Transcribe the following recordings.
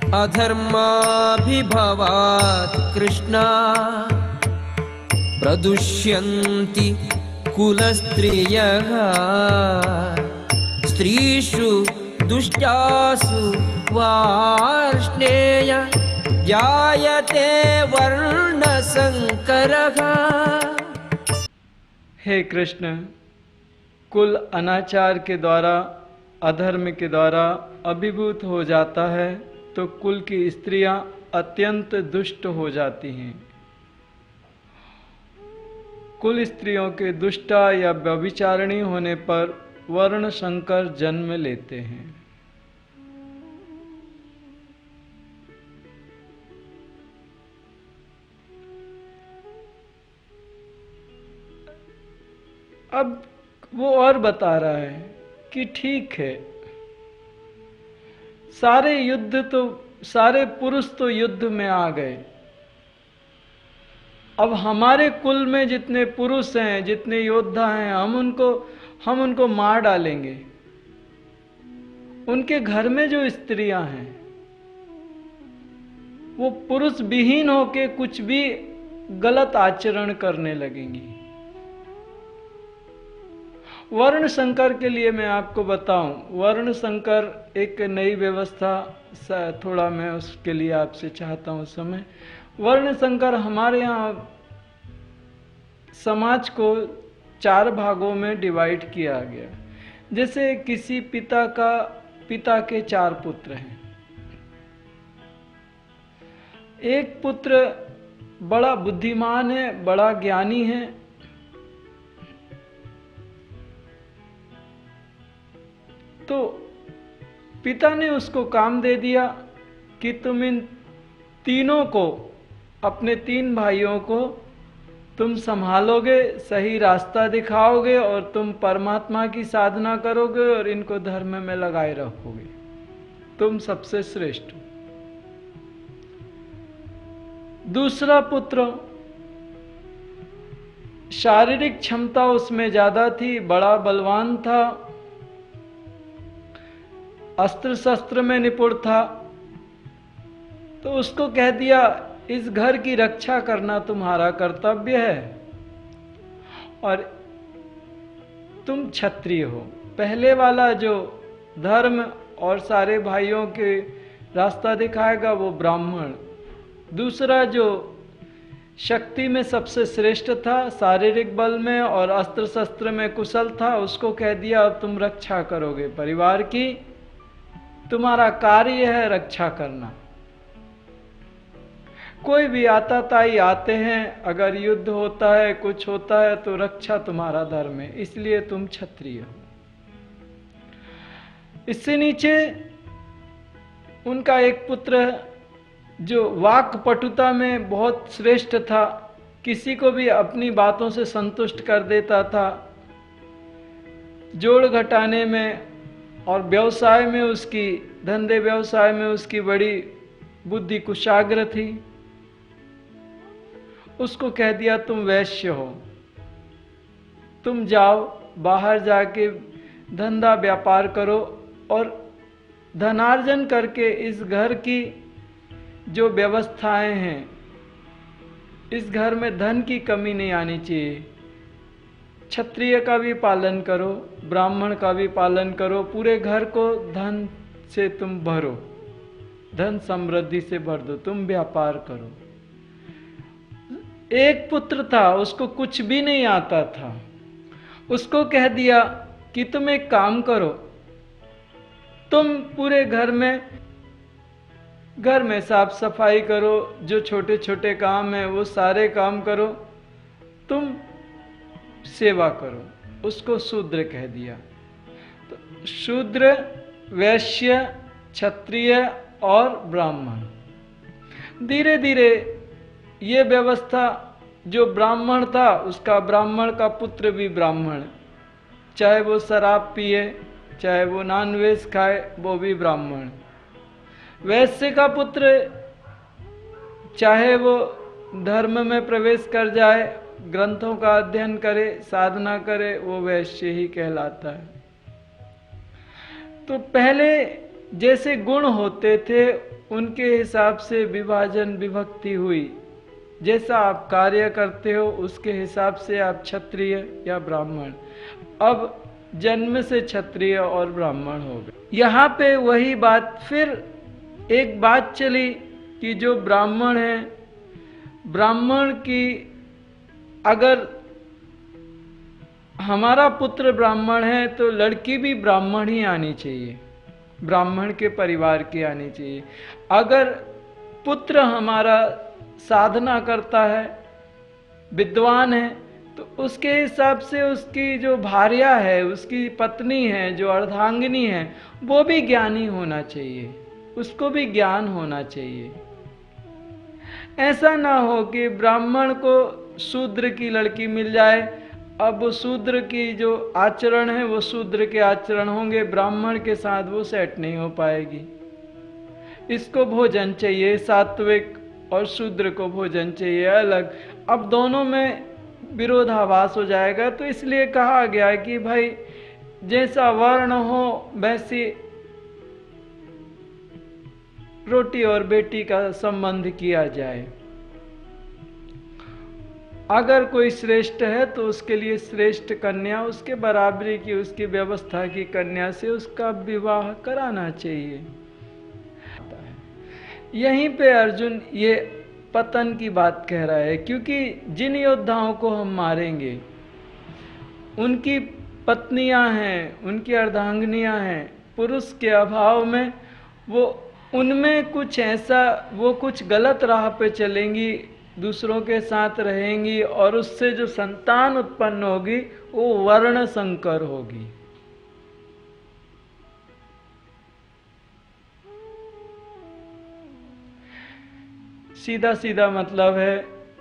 अधर्माभिभवात् कृष्णा प्रदुष्यन्ति कुलस्त्रियः स्त्रीषु दुष्टासु वार्ष्णेय जायते वर्णसंकरः। हे कृष्ण, कुल अनाचार के द्वारा, अधर्म के द्वारा अभिभूत हो जाता है तो कुल की स्त्रियां अत्यंत दुष्ट हो जाती हैं। कुल स्त्रियों के दुष्टा या व्यभिचारिणी होने पर वर्ण संकर जन्म लेते हैं। अब वो और बता रहा है कि ठीक है, सारे पुरुष तो युद्ध में आ गए, अब हमारे कुल में जितने पुरुष हैं, जितने योद्धा हैं, हम उनको मार डालेंगे। उनके घर में जो स्त्रियां हैं वो पुरुष विहीन होके कुछ भी गलत आचरण करने लगेंगी। वर्ण संकर के लिए मैं आपको बताऊं, वर्ण संकर एक नई व्यवस्था, थोड़ा मैं उसके लिए आपसे चाहता हूं समय। वर्ण संकर हमारे यहाँ समाज को 4 भागों में डिवाइड किया गया। जैसे किसी पिता के 4 पुत्र हैं। एक पुत्र बड़ा बुद्धिमान है, बड़ा ज्ञानी है, तो पिता ने उसको काम दे दिया कि तुम इन तीनों को, अपने 3 भाइयों को तुम संभालोगे, सही रास्ता दिखाओगे और तुम परमात्मा की साधना करोगे और इनको धर्म में लगाए रखोगे। तुम सबसे श्रेष्ठ हो। दूसरा पुत्र, शारीरिक क्षमता उसमें ज्यादा थी, बड़ा बलवान था, अस्त्र शस्त्र में निपुण था, तो उसको कह दिया इस घर की रक्षा करना तुम्हारा कर्तव्य है और तुम क्षत्रिय हो। पहले वाला जो धर्म और सारे भाइयों के रास्ता दिखाएगा वो ब्राह्मण। दूसरा जो शक्ति में सबसे श्रेष्ठ था, शारीरिक बल में और अस्त्र शस्त्र में कुशल था, उसको कह दिया अब तुम रक्षा करोगे परिवार की, तुम्हारा कार्य है रक्षा करना। कोई भी आताताई आते हैं, अगर युद्ध होता है, कुछ होता है तो रक्षा तुम्हारा धर्म है, इसलिए तुम क्षत्रिय हो। इससे नीचे उनका एक पुत्र जो वाक पटुता में बहुत श्रेष्ठ था, किसी को भी अपनी बातों से संतुष्ट कर देता था, जोड़ घटाने में और व्यवसाय में उसकी, धंधे व्यवसाय में उसकी बड़ी बुद्धि कुशाग्र थी। उसको कह दिया तुम वैश्य हो, तुम जाओ बाहर जाके धंधा व्यापार करो और धनार्जन करके इस घर की जो व्यवस्थाएं हैं, इस घर में धन की कमी नहीं आनी चाहिए। क्षत्रिय का भी पालन करो, ब्राह्मण का भी पालन करो, पूरे घर को धन से तुम भरो, धन समृद्धि से भर दो, तुम व्यापार करो। एक पुत्र था, उसको कुछ भी नहीं आता था, उसको कह दिया कि तुम एक काम करो, तुम पूरे घर में साफ सफाई करो, जो छोटे छोटे काम है वो सारे काम करो, तुम सेवा करो। उसको शूद्र कह दिया। तो शूद्र, वैश्य, क्षत्रिय और ब्राह्मण। धीरे धीरे ये व्यवस्था, जो ब्राह्मण था उसका, ब्राह्मण का पुत्र भी ब्राह्मण, चाहे वो शराब पिए, चाहे वो नॉनवेज खाए, वो भी ब्राह्मण। वैश्य का पुत्र चाहे वो धर्म में प्रवेश कर जाए, ग्रंथों का अध्ययन करे, साधना करे, वो वैश्य ही कहलाता है। तो पहले जैसे गुण होते थे उनके हिसाब से विभाजन विभक्ति हुई। जैसा आप कार्य करते हो उसके हिसाब से आप क्षत्रिय या ब्राह्मण। अब जन्म से क्षत्रिय और ब्राह्मण हो गए। यहाँ पे वही बात, फिर एक बात चली कि जो ब्राह्मण है, ब्राह्मण की अगर हमारा पुत्र ब्राह्मण है तो लड़की भी ब्राह्मण ही आनी चाहिए, ब्राह्मण के परिवार की आनी चाहिए। अगर पुत्र हमारा साधना करता है, विद्वान है, तो उसके हिसाब से उसकी जो भार्या है, उसकी पत्नी है, जो अर्धांगिनी है, वो भी ज्ञानी होना चाहिए, उसको भी ज्ञान होना चाहिए। ऐसा ना हो कि ब्राह्मण को शूद्र की लड़की मिल जाए, अब वो शूद्र की जो आचरण है वो शूद्र के आचरण होंगे, ब्राह्मण के साथ वो सेट नहीं हो पाएगी। इसको भोजन चाहिए सात्विक और शूद्र को भोजन चाहिए अलग। अब दोनों में विरोधाभास हो जाएगा। तो इसलिए कहा गया कि भाई जैसा वर्ण हो वैसी रोटी और बेटी का संबंध किया जाए। अगर कोई श्रेष्ठ है तो उसके लिए श्रेष्ठ कन्या, उसके बराबरी की, उसकी व्यवस्था की कन्या से उसका विवाह कराना चाहिए। यहीं पे अर्जुन ये पतन की बात कह रहा है, क्योंकि जिन योद्धाओं को हम मारेंगे उनकी पत्नियां हैं, उनकी अर्धांगिनियां हैं, पुरुष के अभाव में वो उनमें कुछ ऐसा, वो कुछ गलत राह पे चलेंगी, दूसरों के साथ रहेंगी और उससे जो संतान उत्पन्न होगी वो वर्ण संकर होगी। सीधा सीधा मतलब है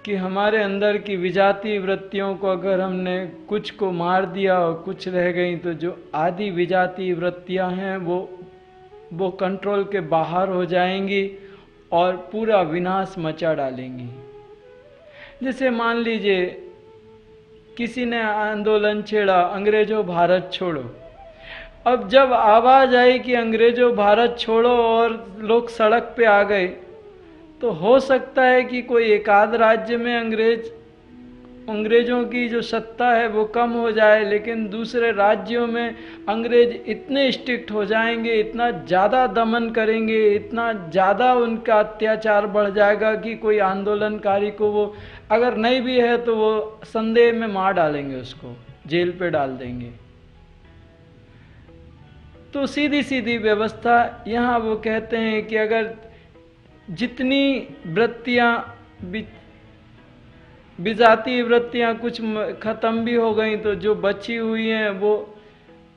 कि हमारे अंदर की विजातीय वृत्तियों को अगर हमने कुछ को मार दिया और कुछ रह गई, तो जो आदि विजातीय वृत्तियां हैं वो कंट्रोल के बाहर हो जाएंगी और पूरा विनाश मचा डालेंगी। जैसे मान लीजिए किसी ने आंदोलन छेड़ा, अंग्रेजों भारत छोड़ो। अब जब आवाज आई कि अंग्रेजों भारत छोड़ो और लोग सड़क पे आ गए, तो हो सकता है कि कोई एकाध राज्य में अंग्रेजों की जो सत्ता है वो कम हो जाए, लेकिन दूसरे राज्यों में अंग्रेज इतने स्ट्रिक्ट हो जाएंगे, इतना ज़्यादा दमन करेंगे, इतना ज़्यादा उनका अत्याचार बढ़ जाएगा कि कोई आंदोलनकारी को वो अगर नहीं भी है तो वो संदेह में मार डालेंगे, उसको जेल पे डाल देंगे। तो सीधी सीधी व्यवस्था यहाँ वो कहते हैं कि अगर जितनी वृत्तियाँ विजातीय वृत्तियाँ कुछ खत्म भी हो गई, तो जो बची हुई हैं वो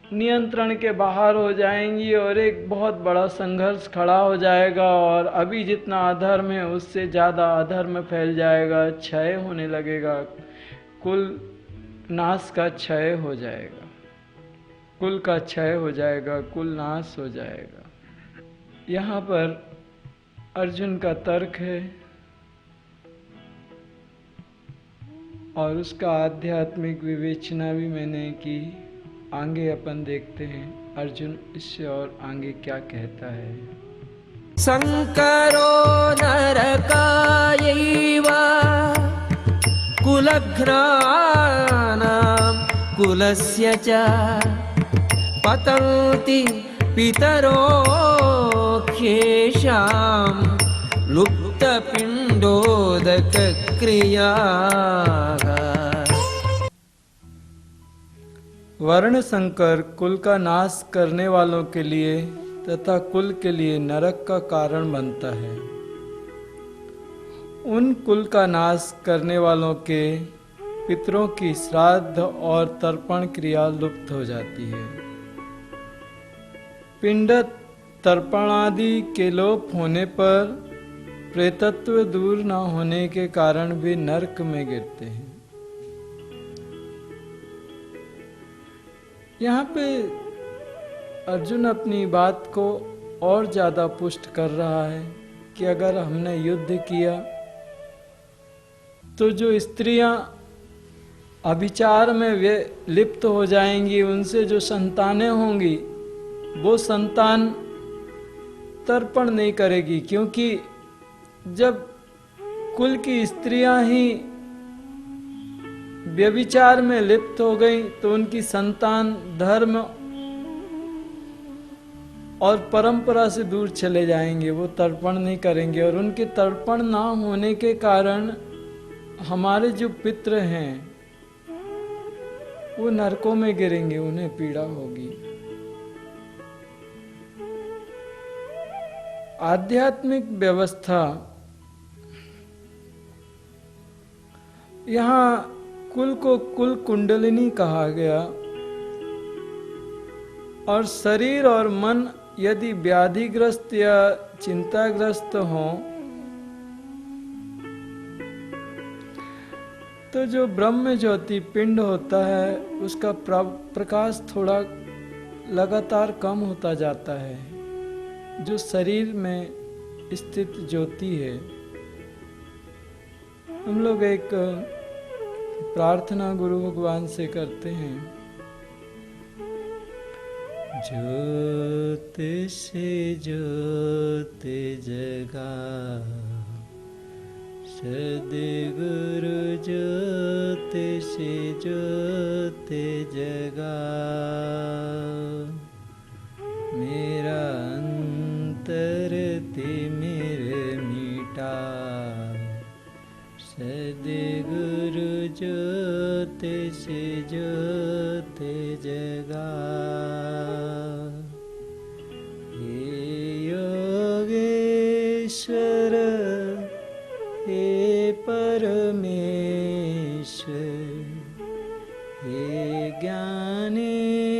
नियंत्रण के बाहर हो जाएंगी और एक बहुत बड़ा संघर्ष खड़ा हो जाएगा। और अभी जितना अधर्म है उससे ज़्यादा अधर्म फैल जाएगा, क्षय होने लगेगा, कुल नाश का क्षय हो जाएगा, कुल का क्षय हो जाएगा, कुल नाश हो जाएगा। यहाँ पर अर्जुन का तर्क है और उसका आध्यात्मिक विवेचना भी मैंने की। आगे अपन देखते हैं अर्जुन इससे और आगे क्या कहता है। संकरो नरकायैव कुलघ्नानां कुलस्य च पतन्ति पितरो ह्येषां लुप्तपिण्डोदकक्रियाः। वर्ण संकर कुल का नाश करने वालों के लिए तथा कुल के लिए नरक का कारण बनता है। उन कुल का नाश करने वालों के पितरों की श्राद्ध और तर्पण क्रिया लुप्त हो जाती है। पिंड तर्पण आदि के लोप होने पर प्रेतत्व दूर न होने के कारण भी नरक में गिरते हैं। यहाँ पे अर्जुन अपनी बात को और ज्यादा पुष्ट कर रहा है कि अगर हमने युद्ध किया तो जो स्त्रियां अभिचार में वे लिप्त हो जाएंगी, उनसे जो संतानें होंगी वो संतान तर्पण नहीं करेगी, क्योंकि जब कुल की स्त्रियां ही व्यभिचार में लिप्त हो गई तो उनकी संतान धर्म और परंपरा से दूर चले जाएंगे, वो तर्पण नहीं करेंगे। और उनके तर्पण ना होने के कारण हमारे जो पितृ हैं वो नरकों में गिरेंगे, उन्हें पीड़ा होगी। आध्यात्मिक व्यवस्था, यहाँ कुल को कुल कुंडलिनी कहा गया, और शरीर और मन यदि व्याधिग्रस्त या चिंताग्रस्त हों तो जो ब्रह्म ज्योति पिंड होता है उसका प्रकाश थोड़ा लगातार कम होता जाता है। जो शरीर में स्थित ज्योति है, हम लोग एक प्रार्थना गुरु भगवान से करते हैं, ज्योत से ज्योत जगा सद्गुरु, ज्योत से ज्योत जगा मेरा अंतर तिमिर मिटा, सद्गुरु ज्योत से ज्योत जगा। हे योगेश्वर हे परमेश्वर, हे ज्ञानेश्वर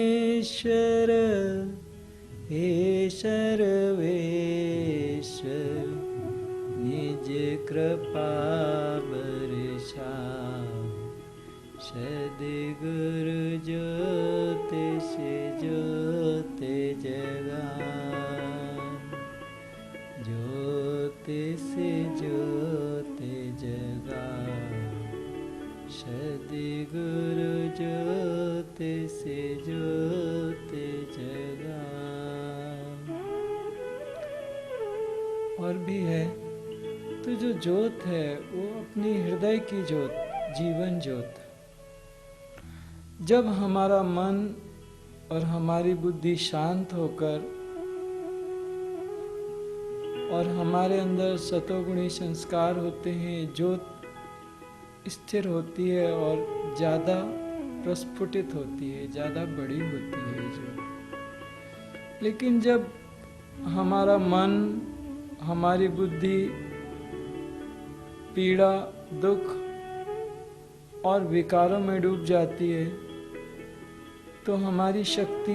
हे सर्वेश्वर, निज कृपा बरसा, सद्गुरु ज्योत से ज्योत जगा, ज्योत से ज्योत जगा, सद्गुरु ज्योत से ज्योत जगा। और भी है, तो जो ज्योत है वो अपनी हृदय की ज्योत, जीवन ज्योत। जब हमारा मन और हमारी बुद्धि शांत होकर और हमारे अंदर सतोगुणी संस्कार होते हैं, ज्योत स्थिर होती है और ज़्यादा प्रस्फुटित होती है, ज़्यादा बड़ी होती है ज्योत। लेकिन जब हमारा मन, हमारी बुद्धि पीड़ा, दुख और विकारों में डूब जाती है तो हमारी शक्ति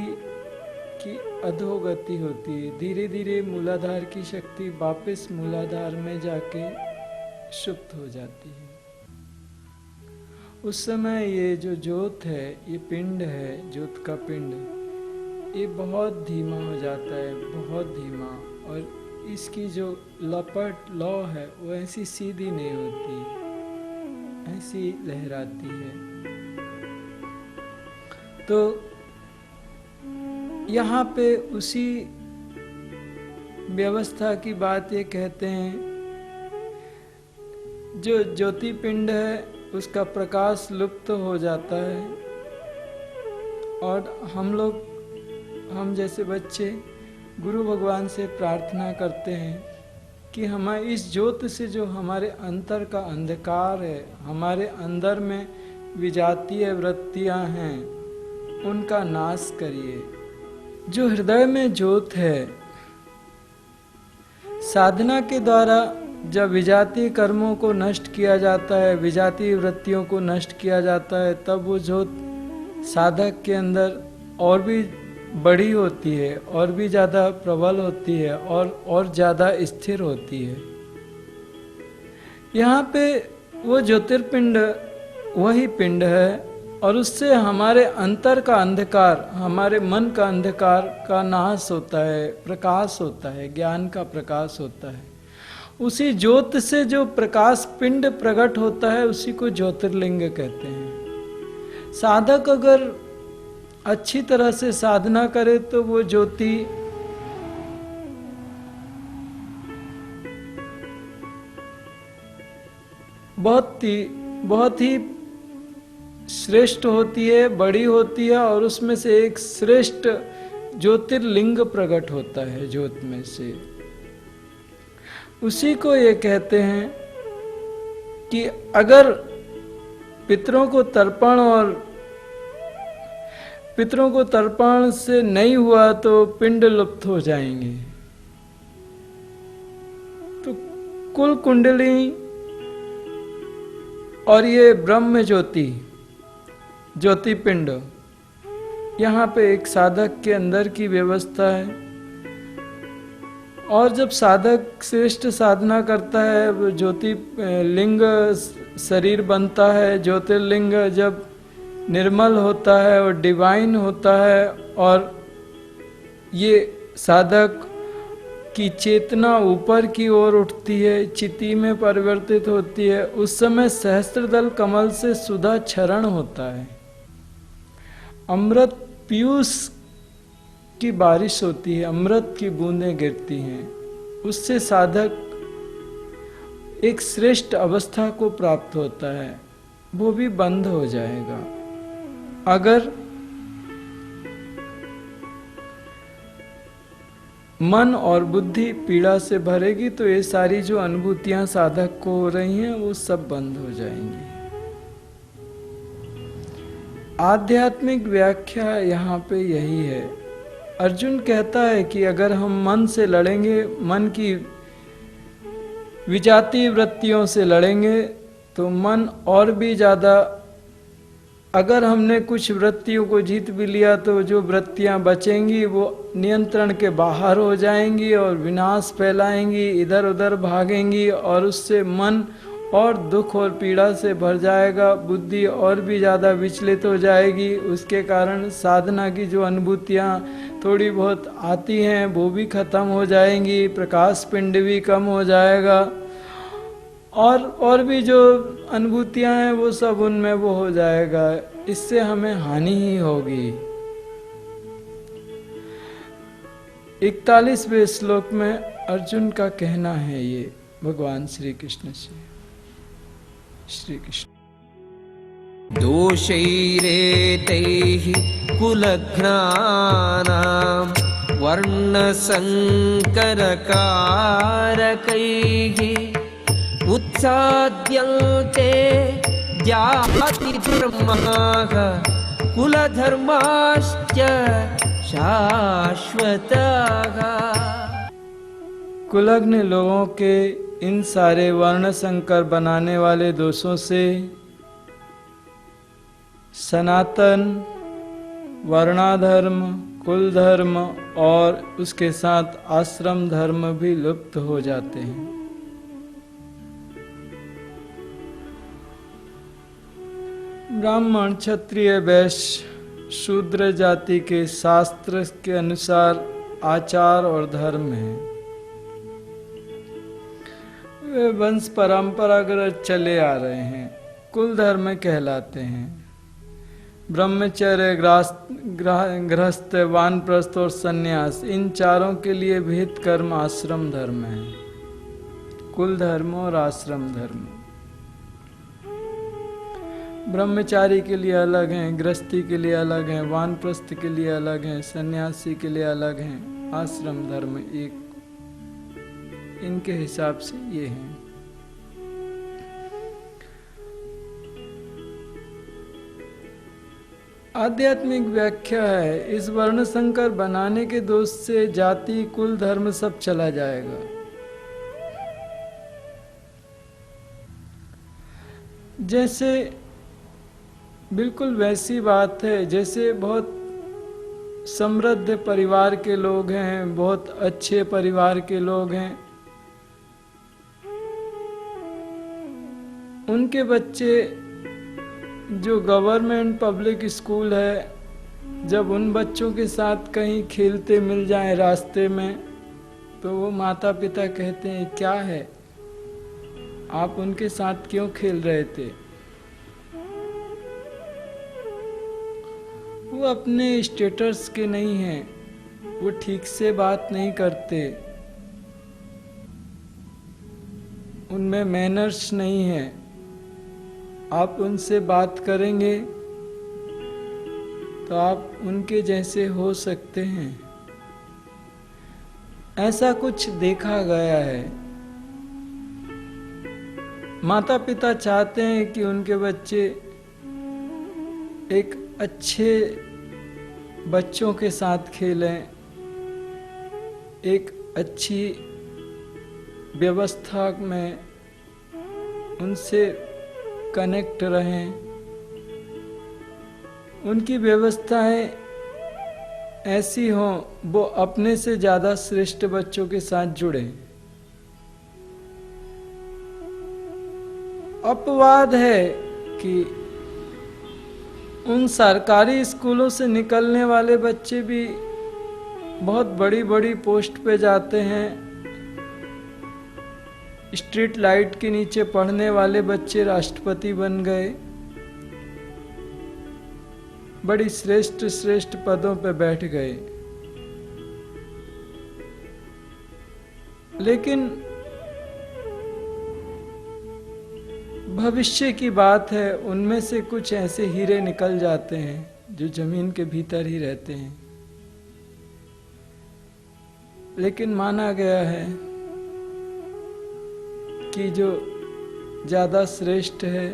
की अधोगति होती है। धीरे धीरे मूलाधार की शक्ति वापस मूलाधार में जाके सुप्त हो जाती है। उस समय ये जो ज्योत है, ये पिंड है, ज्योत का पिंड, ये बहुत धीमा हो जाता है, बहुत धीमा। और इसकी जो लपट लौ है वो ऐसी सीधी नहीं होती, ऐसी लहराती है। तो यहाँ पे उसी व्यवस्था की बात ये कहते हैं, जो ज्योति पिंड है उसका प्रकाश लुप्त हो जाता है और हम जैसे बच्चे गुरु भगवान से प्रार्थना करते हैं कि हमें इस ज्योत से जो हमारे अंतर का अंधकार है, हमारे अंदर में विजातीय वृत्तियां हैं, उनका नाश करिए। जो हृदय में ज्योत है, साधना के द्वारा जब विजातीय कर्मों को नष्ट किया जाता है, विजातीय वृत्तियों को नष्ट किया जाता है, तब वो ज्योत साधक के अंदर और भी बड़ी होती है, और भी ज़्यादा प्रबल होती है और ज़्यादा स्थिर होती है। यहाँ पे वो ज्योतिर्पिंड वही पिंड है और उससे हमारे अंतर का अंधकार, हमारे मन का अंधकार का नाश होता है, प्रकाश होता है, ज्ञान का प्रकाश होता है। उसी ज्योत से जो प्रकाश पिंड प्रकट होता है उसी को ज्योतिर्लिंग कहते हैं। साधक अगर अच्छी तरह से साधना करे तो वो ज्योति बहुत ही श्रेष्ठ होती है, बड़ी होती है, और उसमें से एक श्रेष्ठ ज्योतिर्लिंग प्रकट होता है ज्योत में से। उसी को ये कहते हैं कि अगर पितरों को तर्पण से नहीं हुआ तो पिंड लुप्त हो जाएंगे। तो कुल कुंडली और ये ब्रह्म ज्योति पिंड, यहाँ पे एक साधक के अंदर की व्यवस्था है। और जब साधक श्रेष्ठ साधना करता है, वो ज्योति लिंग शरीर बनता है। ज्योतिर्लिंग जब निर्मल होता है और डिवाइन होता है, और ये साधक की चेतना ऊपर की ओर उठती है, चिति में परिवर्तित होती है, उस समय सहस्त्रदल कमल से सुधा क्षरण होता है। अमृत पीयूष की बारिश होती है, अमृत की बूंदें गिरती हैं। उससे साधक एक श्रेष्ठ अवस्था को प्राप्त होता है। वो भी बंद हो जाएगा अगर मन और बुद्धि पीड़ा से भरेगी, तो ये सारी जो अनुभूतियां साधक को हो रही हैं वो सब बंद हो जाएंगी। आध्यात्मिक व्याख्या यहाँ पे यही है। अर्जुन कहता है कि अगर हम मन से लड़ेंगे, मन की विजातीय वृत्तियों से लड़ेंगे, तो मन और भी ज्यादा, अगर हमने कुछ वृत्तियों को जीत भी लिया तो जो वृत्तियां बचेंगी वो नियंत्रण के बाहर हो जाएंगी और विनाश फैलाएंगी, इधर उधर भागेंगी, और उससे मन और दुख और पीड़ा से भर जाएगा, बुद्धि और भी ज़्यादा विचलित हो जाएगी। उसके कारण साधना की जो अनुभूतियाँ थोड़ी बहुत आती हैं वो भी खत्म हो जाएंगी, प्रकाश पिंड भी कम हो जाएगा, और भी जो अनुभूतियां हैं वो सब उनमें वो हो जाएगा। इससे हमें हानि ही होगी। 41वें श्लोक में अर्जुन का कहना है ये भगवान श्री कृष्ण से। श्री कृष्ण दोषैरेतैः कुलघ्नानां वर्णसंकरकारकैः उत्साद्यन्ते जातिधर्माः कुलधर्माश्च शाश्वताः। कुलग्न लोगों के इन सारे वर्ण संकर बनाने वाले दोषों से सनातन वर्णाधर्म, कुल धर्म और उसके साथ आश्रम धर्म भी लुप्त हो जाते हैं। ब्राह्मण, क्षत्रिय, वैश्य, शूद्र जाति के शास्त्र के अनुसार आचार और धर्म है, वे वंश परंपरागत चले आ रहे हैं, कुल धर्म कहलाते हैं। ब्रह्मचर्य, गृहस्थ, वानप्रस्थ और सन्यास, इन चारों के लिए भेद कर्म आश्रम धर्म है। कुल धर्म और आश्रम धर्म। ब्रह्मचारी के लिए अलग हैं, गृहस्थी के लिए अलग हैं, वानप्रस्थ के लिए अलग हैं, सन्यासी के लिए अलग हैं। आश्रम धर्म एक इनके हिसाब से ये हैं। आध्यात्मिक व्याख्या है, इस वर्ण संकर बनाने के दोष से जाति, कुल, धर्म सब चला जाएगा। जैसे बिल्कुल वैसी बात है जैसे बहुत समृद्ध परिवार के लोग हैं, बहुत अच्छे परिवार के लोग हैं, उनके बच्चे जो गवर्नमेंट पब्लिक स्कूल है, जब उन बच्चों के साथ कहीं खेलते मिल जाएं रास्ते में, तो वो माता पिता कहते हैं क्या है, आप उनके साथ क्यों खेल रहे थे। वो अपने स्टेटस के नहीं हैं, वो ठीक से बात नहीं करते, उनमें मैनर्स नहीं है, आप उनसे बात करेंगे तो आप उनके जैसे हो सकते हैं। ऐसा कुछ देखा गया है। माता पिता चाहते हैं कि उनके बच्चे एक अच्छे बच्चों के साथ खेलें, एक अच्छी व्यवस्था में उनसे कनेक्ट रहें, उनकी व्यवस्थाएं ऐसी हों वो अपने से ज़्यादा श्रेष्ठ बच्चों के साथ जुड़े। अपवाद है कि उन सरकारी स्कूलों से निकलने वाले बच्चे भी बहुत बड़ी बड़ी पोस्ट पे जाते हैं। स्ट्रीट लाइट के नीचे पढ़ने वाले बच्चे राष्ट्रपति बन गए, बड़ी श्रेष्ठ श्रेष्ठ पदों पे बैठ गए। लेकिन भविष्य की बात है, उनमें से कुछ ऐसे हीरे निकल जाते हैं जो जमीन के भीतर ही रहते हैं। लेकिन माना गया है कि जो ज्यादा श्रेष्ठ है,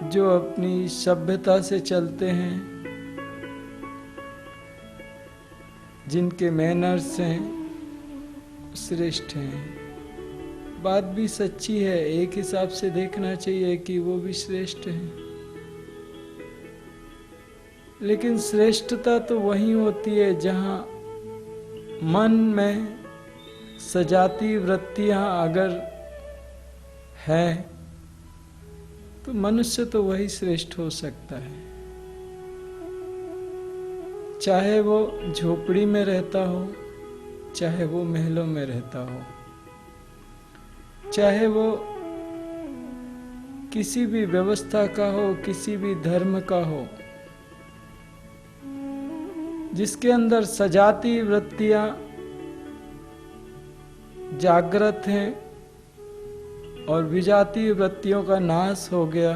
जो अपनी सभ्यता से चलते हैं, जिनके मैनर्स हैं, श्रेष्ठ हैं। बात भी सच्ची है, एक हिसाब से देखना चाहिए कि वो भी श्रेष्ठ हैं। लेकिन श्रेष्ठता तो वही होती है जहाँ मन में सजाती वृत्तियां अगर है तो मनुष्य तो वही श्रेष्ठ हो सकता है। चाहे वो झोपड़ी में रहता हो, चाहे वो महलों में रहता हो, चाहे वो किसी भी व्यवस्था का हो, किसी भी धर्म का हो, जिसके अंदर सजाती वृत्तियां जागृत हैं और विजाती वृत्तियों का नाश हो गया,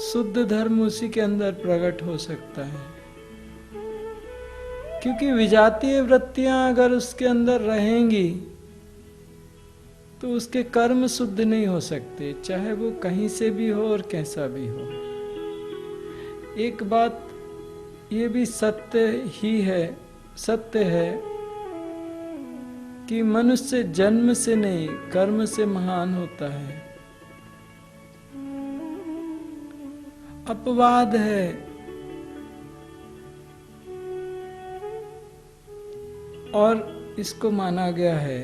शुद्ध धर्म उसी के अंदर प्रकट हो सकता है। क्योंकि विजातीय वृत्तियां अगर उसके अंदर रहेंगी तो उसके कर्म शुद्ध नहीं हो सकते, चाहे वो कहीं से भी हो और कैसा भी हो। एक बात ये भी सत्य है कि मनुष्य जन्म से नहीं कर्म से महान होता है। अपवाद है और इसको माना गया है।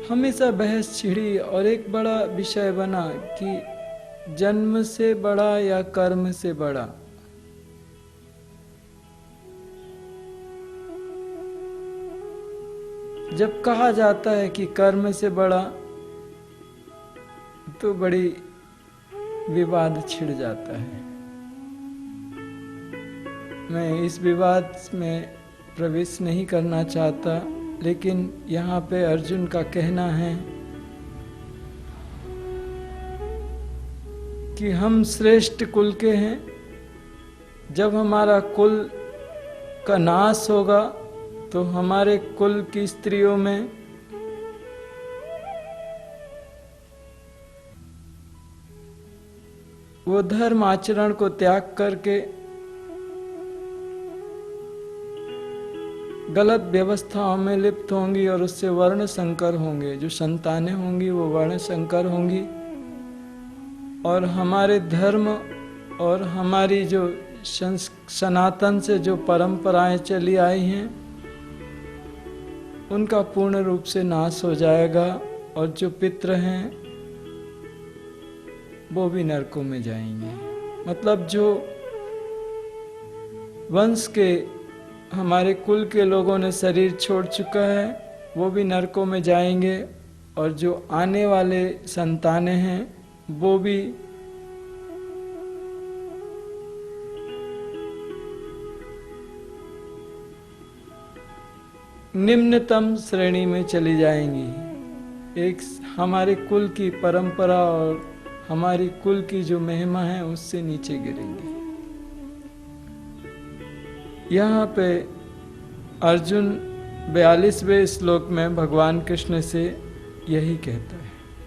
हमेशा बहस छिड़ी और एक बड़ा विषय बना कि जन्म से बड़ा या कर्म से बड़ा। जब कहा जाता है कि कर्म से बड़ा तो बड़ी विवाद छिड़ जाता है। मैं इस विवाद में प्रवेश नहीं करना चाहता, लेकिन यहाँ पे अर्जुन का कहना है कि हम श्रेष्ठ कुल के हैं। जब हमारा कुल का नाश होगा तो हमारे कुल की स्त्रियों में वो धर्म आचरण को त्याग करके गलत व्यवस्थाओं में लिप्त होंगी और उससे वर्ण संकर होंगे। जो संतानें होंगी वो वर्ण संकर होंगी और हमारे धर्म और हमारी जो सनातन से जो परंपराएं चली आई हैं उनका पूर्ण रूप से नाश हो जाएगा और जो पितृ हैं वो भी नरकों में जाएंगे। मतलब जो वंश के हमारे कुल के लोगों ने शरीर छोड़ चुका है वो भी नरकों में जाएंगे और जो आने वाले संतानें हैं वो भी निम्नतम श्रेणी में चली जाएंगी। एक हमारे कुल की परंपरा और हमारी कुल की जो महिमा है उससे नीचे गिरेंगी। यहाँ पे अर्जुन 42वें श्लोक में भगवान कृष्ण से यही कहता है।